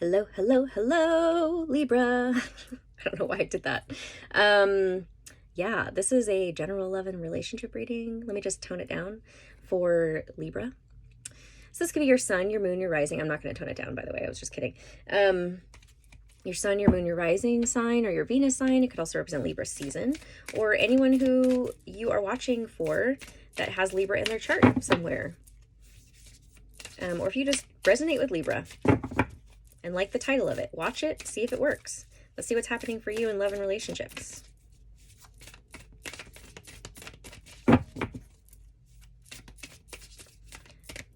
Hello, hello, hello, Libra. I don't know why I did that. Yeah, this is a general love and relationship reading. Let me just tone it down for Libra. So this could be your sun, your moon, your rising. I'm not going to tone it down, by the way. I was just kidding. Your sun, your moon, your rising sign, or your Venus sign. It could also represent Libra season, or anyone who you are watching for that has Libra in their chart somewhere. Or if you just resonate with Libra and like the title of it, watch it, see if it works. Let's see what's happening for you in love and relationships.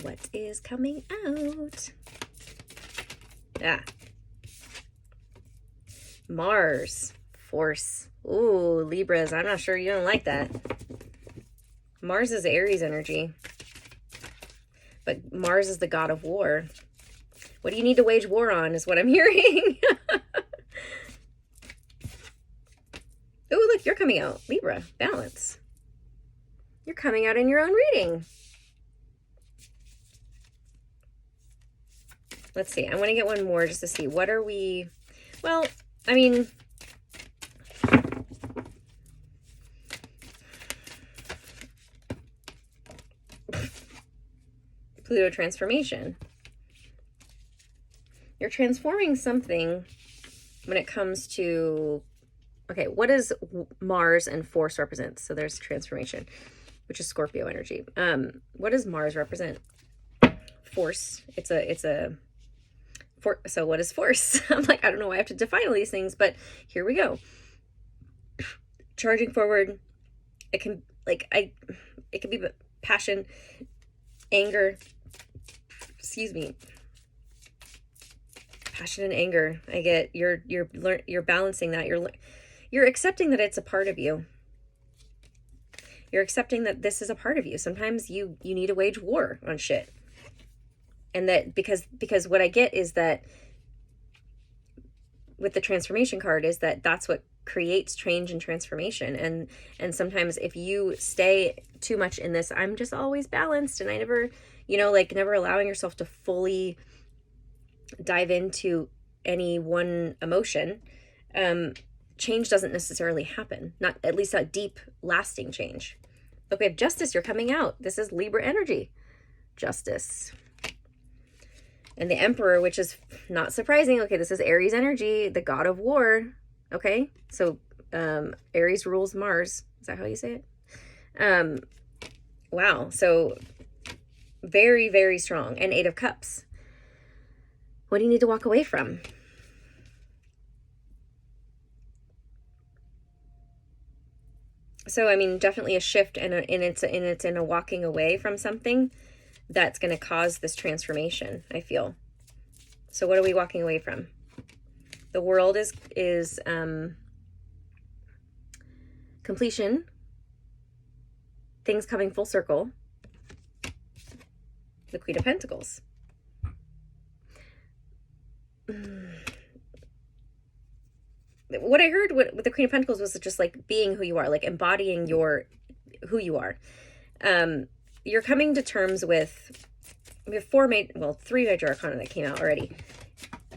What is coming out? Mars, force. Ooh, Libras, I'm not sure you don't like that. Mars is Aries energy, but Mars is the god of war. What do you need to wage war on is what I'm hearing. Oh, look, you're coming out. Libra, balance. You're coming out in your own reading. Let's see. I want to get one more just to see. What are we... Well, I mean... Pluto transformation. You're transforming something when it comes to... Okay, what does Mars and force represent? So there's transformation, which is Scorpio energy. What does Mars represent? Force. So what is force? I'm like, I don't know why I have to define all these things, but here we go. Charging forward. It can it can be passion, anger. Excuse me. Passion and anger. I get you're balancing that. You're accepting that it's a part of you. You're accepting that this is a part of you. Sometimes you need to wage war on shit. And that because what I get is that with the transformation card is that that's what creates change and transformation. And sometimes if you stay too much in this, I'm just always balanced and I never, never allowing yourself to fully dive into any one emotion, change doesn't necessarily happen. Not at least a deep, lasting change. Okay, we have Justice, you're coming out. This is Libra energy. Justice. And the Emperor, which is not surprising. Okay, this is Aries energy, the god of war. Okay, so Aries rules Mars. Is that how you say it? Wow, so very, very strong. And Eight of Cups. What do you need to walk away from? So, I mean, definitely a shift, and it's in a walking away from something that's going to cause this transformation, I feel. So what are we walking away from? The World is completion, things coming full circle, the Queen of Pentacles. What I heard with the Queen of Pentacles was just like being who you are, like embodying who you are. You're coming to terms with, we have three major arcana that came out already.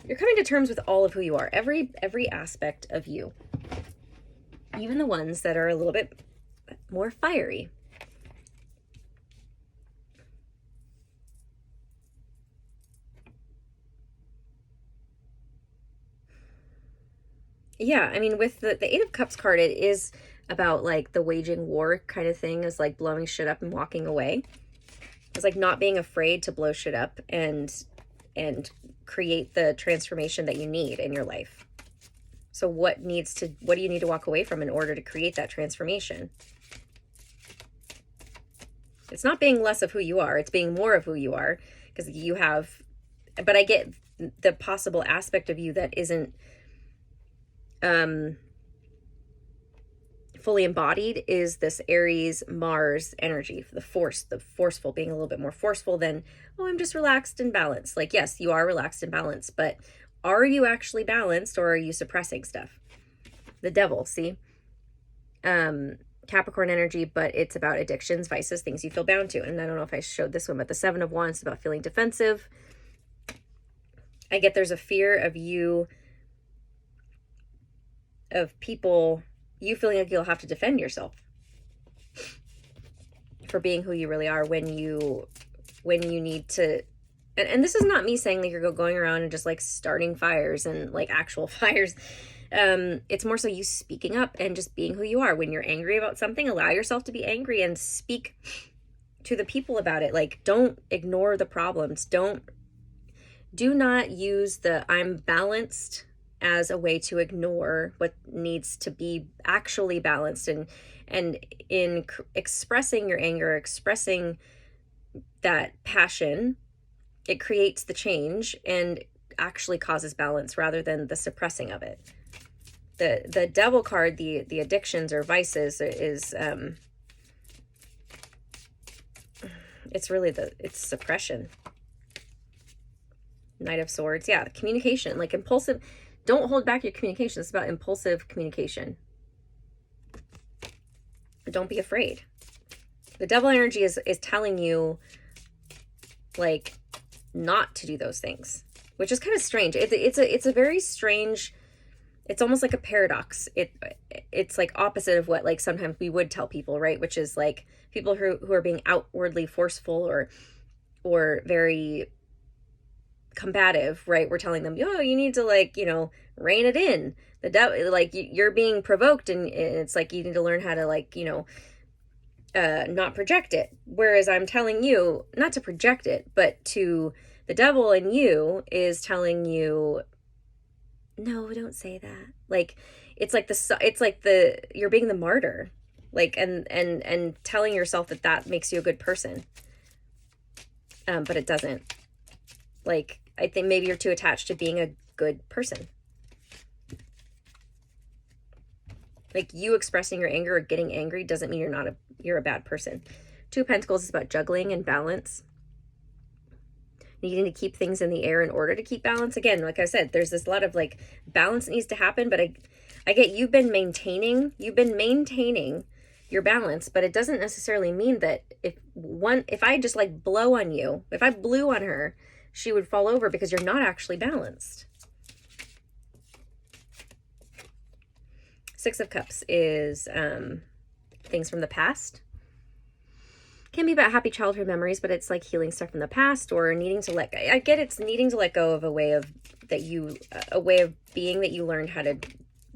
You're coming to terms with all of who you are, every aspect of you, even the ones that are a little bit more fiery. Yeah, I mean, with the Eight of Cups card, it is about like the waging war kind of thing, is like blowing shit up and walking away. It's like not being afraid to blow shit up and create the transformation that you need in your life. So what do you need to walk away from in order to create that transformation? It's not being less of who you are, it's being more of who you are, because but I get the possible aspect of you that isn't fully embodied is this Aries Mars energy, the forceful, being a little bit more forceful than, oh, I'm just relaxed and balanced. Like, yes, you are relaxed and balanced, but are you actually balanced, or are you suppressing stuff? The Devil, see? Capricorn energy, but it's about addictions, vices, things you feel bound to. And I don't know if I showed this one, but the Seven of Wands is about feeling defensive. I get there's a fear of you, of people, you feeling like you'll have to defend yourself for being who you really are when you need to. And this is not me saying like you're going around and just like starting fires and like actual fires. It's more so you speaking up and just being who you are. When you're angry about something, allow yourself to be angry and speak to the people about it. Like, don't ignore the problems. Do not use the I'm balanced as a way to ignore what needs to be actually balanced. And in expressing your anger, expressing that passion, it creates the change and actually causes balance rather than the suppressing of it. The devil card, the addictions or vices is it's really it's suppression. Knight of Swords. Yeah, communication, like impulsive. Don't hold back your communication. It's about impulsive communication. Don't be afraid. The devil energy is telling you like not to do those things, which is kind of strange. It's a very strange, it's almost like a paradox. It's like opposite of what like sometimes we would tell people, right? Which is like people who are being outwardly forceful or very combative, right? We're telling them, yo, you need to like, rein it in. The devil, like you're being provoked, and it's like you need to learn how to like, not project it. Whereas I'm telling you not to project it, but to the devil in you is telling you, no, don't say that. Like it's like you're being the martyr, like and telling yourself that makes you a good person, but it doesn't. Like I think maybe you're too attached to being a good person. Like you expressing your anger or getting angry doesn't mean you're a bad person. Two of Pentacles is about juggling and balance. Needing to keep things in the air in order to keep balance. Again, like I said, there's this lot of like balance that needs to happen, but I get you've been maintaining your balance, but it doesn't necessarily mean that if I just like blow on you, if I blew on her, she would fall over because you're not actually balanced. Six of Cups is things from the past. Can be about happy childhood memories, but it's like healing stuff from the past or needing to I get it's needing to let go of a way of being that you learned how to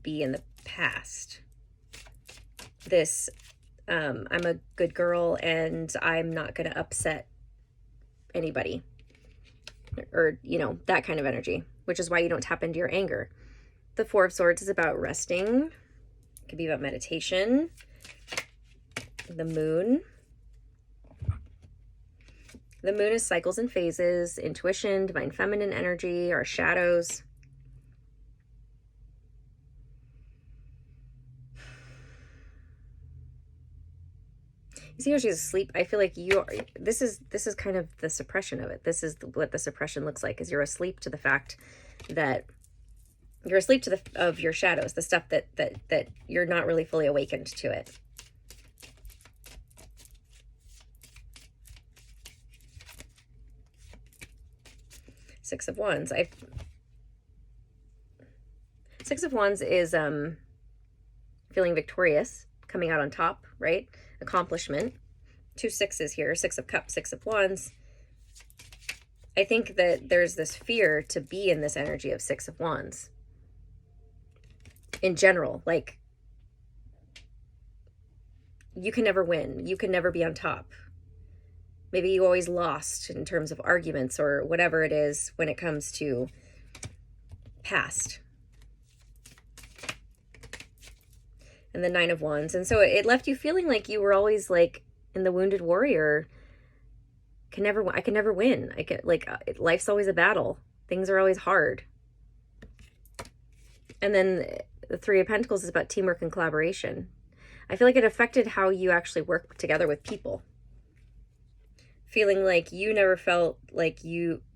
be in the past. This, I'm a good girl and I'm not going to upset anybody, or, that kind of energy, which is why you don't tap into your anger. The Four of Swords is about resting. It could be about meditation. The Moon. The Moon is cycles and phases, intuition, divine feminine energy, our shadows. You see how she's asleep? I feel like this is kind of the suppression of it. This is what the suppression looks like, is you're asleep to the fact that you're asleep to of your shadows, the stuff that you're not really fully awakened to it. Six of Wands. Six of Wands is feeling victorious, coming out on top, right? Accomplishment. Two sixes here. Six of Cups, Six of Wands. I think that there's this fear to be in this energy of Six of Wands. In general, like you can never win. You can never be on top. Maybe you always lost in terms of arguments or whatever it is when it comes to past. And the Nine of Wands. And so it left you feeling like you were always like in the wounded warrior. I can never win. Life's always a battle. Things are always hard. And then the Three of Pentacles is about teamwork and collaboration. I feel like it affected how you actually work together with people. Feeling like you never felt like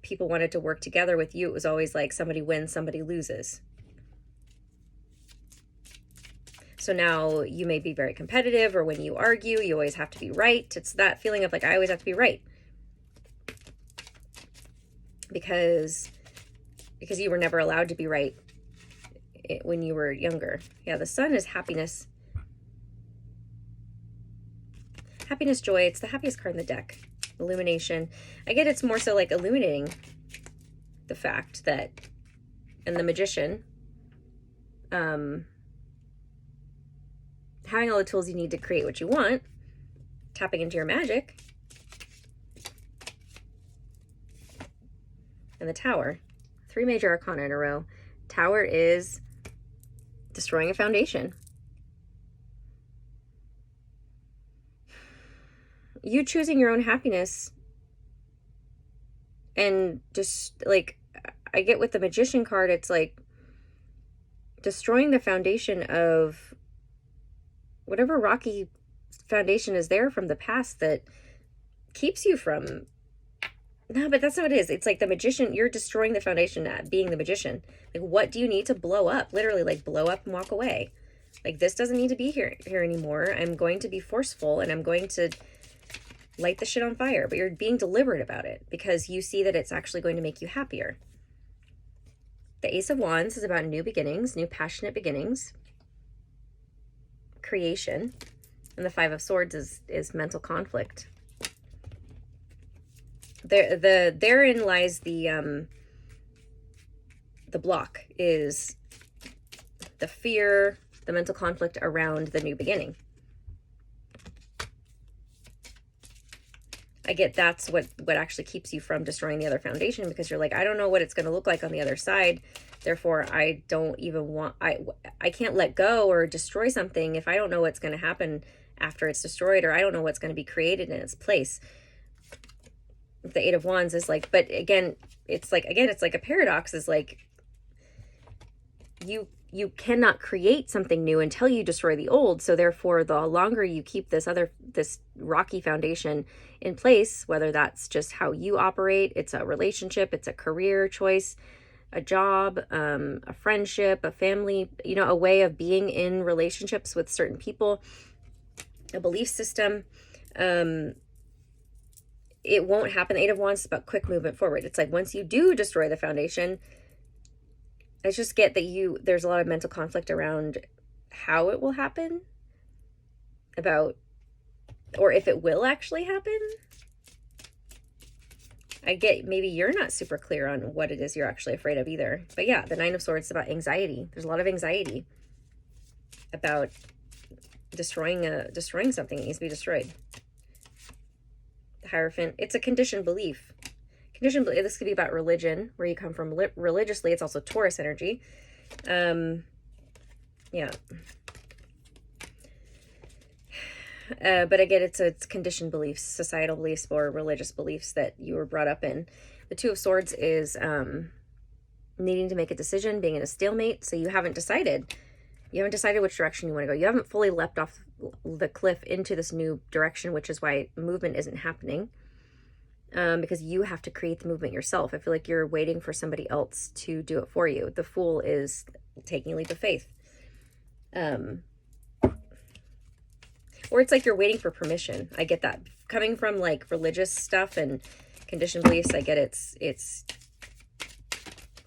people wanted to work together with you. It was always like somebody wins, somebody loses. So now you may be very competitive, or when you argue, you always have to be right. It's that feeling of like, I always have to be right. Because because you were never allowed to be right when you were younger. Yeah, the Sun is happiness. Happiness, joy. It's the happiest card in the deck. Illumination. I get it's more so like illuminating the fact that, and the Magician, having all the tools you need to create what you want, tapping into your magic, and the Tower. 3 major arcana in a row. Tower is destroying a foundation. You choosing your own happiness, and just like, I get with the Magician card, it's like destroying the foundation of whatever rocky foundation is there from the past that keeps you from, no, but that's not what it is. It's like the Magician, you're destroying the foundation at being the Magician. Like, what do you need to blow up? Literally, like, blow up and walk away. Like, this doesn't need to be here anymore. I'm going to be forceful, and I'm going to light the shit on fire. But you're being deliberate about it because you see that it's actually going to make you happier. The Ace of Wands is about new beginnings, new passionate beginnings, creation. And the Five of Swords is mental conflict. Therein lies the block, is the fear, the mental conflict around the new beginning. I get that's what actually keeps you from destroying the other foundation, because you're like, I don't know what it's going to look like on the other side. Therefore, I don't even want, I can't let go or destroy something if I don't know what's going to happen after it's destroyed, or I don't know what's going to be created in its place. The Eight of Wands is like, but again, it's like a paradox, is like, you cannot create something new until you destroy the old. So therefore, the longer you keep this rocky foundation in place, whether that's just how you operate, it's a relationship, it's a career choice, a job, a friendship, a family, a way of being in relationships with certain people, a belief system, it won't happen. The Eight of Wands is about quick movement forward. It's like, once you do destroy the foundation, I just get that there's a lot of mental conflict around how it will happen, about, or if it will actually happen. I get maybe you're not super clear on what it is you're actually afraid of either. But yeah, the Nine of Swords is about anxiety. There's a lot of anxiety about destroying something that needs to be destroyed. The Hierophant, it's a conditioned belief. This could be about religion, where you come from religiously. It's also Taurus energy. Yeah. But again, it's conditioned beliefs, societal beliefs, or religious beliefs that you were brought up in. The Two of Swords is needing to make a decision, being in a stalemate. So you haven't decided. You haven't decided which direction you want to go. You haven't fully leapt off the cliff into this new direction, which is why movement isn't happening. Because you have to create the movement yourself. I feel like you're waiting for somebody else to do it for you. The Fool is taking a leap of faith. Or it's like you're waiting for permission. I get that. Coming from like religious stuff and conditioned beliefs, I get it's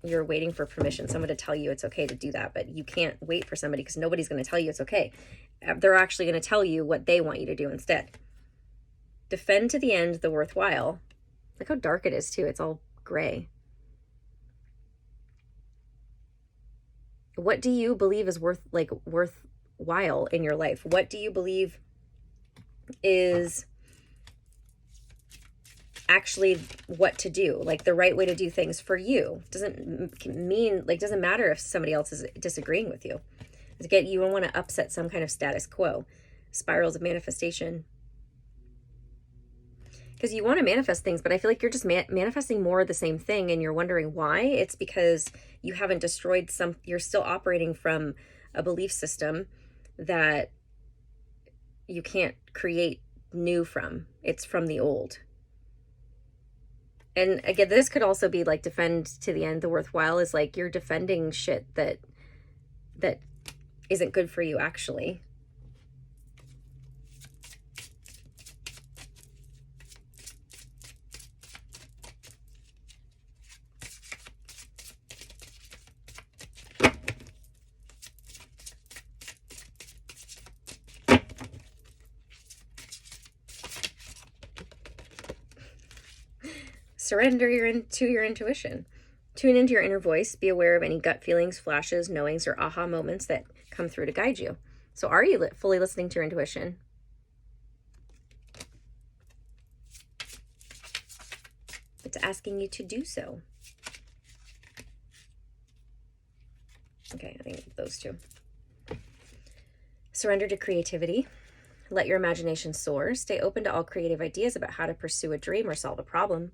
you're waiting for permission, someone to tell you it's okay to do that. But you can't wait for somebody, because nobody's going to tell you it's okay. They're actually going to tell you what they want you to do instead. Defend to the end the worthwhile. Look how dark it is too. It's all gray. What do you believe is worthwhile in your life? What do you believe is actually what to do, like the right way to do things for you? Doesn't matter if somebody else is disagreeing with you. Again, you don't want to upset some kind of status quo. Spirals of manifestation. Because you want to manifest things, but I feel like you're just manifesting more of the same thing, and you're wondering why. It's because you haven't destroyed you're still operating from a belief system that you can't create new from. It's from the old. And again, this could also be like defend to the end the worthwhile, is like you're defending shit that isn't good for you actually. Surrender into your intuition. Tune into your inner voice. Be aware of any gut feelings, flashes, knowings, or aha moments that come through to guide you. So are you fully listening to your intuition? It's asking you to do so. Okay, I think those two. Surrender to creativity. Let your imagination soar. Stay open to all creative ideas about how to pursue a dream or solve a problem.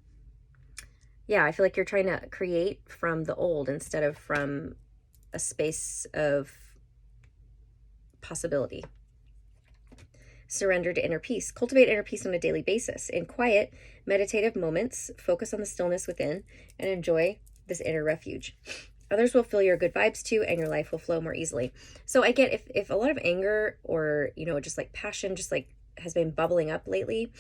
Yeah, I feel like you're trying to create from the old instead of from a space of possibility. Surrender to inner peace. Cultivate inner peace on a daily basis. In quiet, meditative moments, focus on the stillness within and enjoy this inner refuge. Others will feel your good vibes too, and your life will flow more easily. So I get if a lot of anger or, just like passion just like has been bubbling up lately,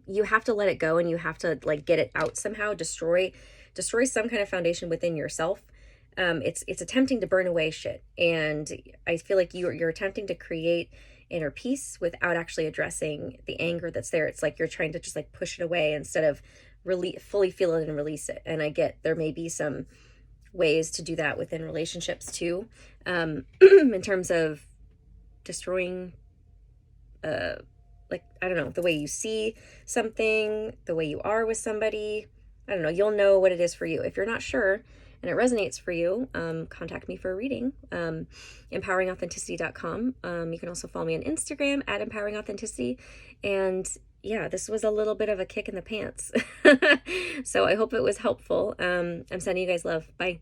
you have to let it go and you have to like get it out somehow, destroy some kind of foundation within yourself. It's attempting to burn away shit. And I feel like you're attempting to create inner peace without actually addressing the anger that's there. It's like you're trying to just like push it away instead of really fully feel it and release it. And I get there may be some ways to do that within relationships too, in terms of destroying, like, I don't know, the way you see something, the way you are with somebody. I don't know. You'll know what it is for you. If you're not sure and it resonates for you, contact me for a reading. Empoweringauthenticity.com. You can also follow me on Instagram at empoweringauthenticity. And yeah, this was a little bit of a kick in the pants. So I hope it was helpful. I'm sending you guys love. Bye.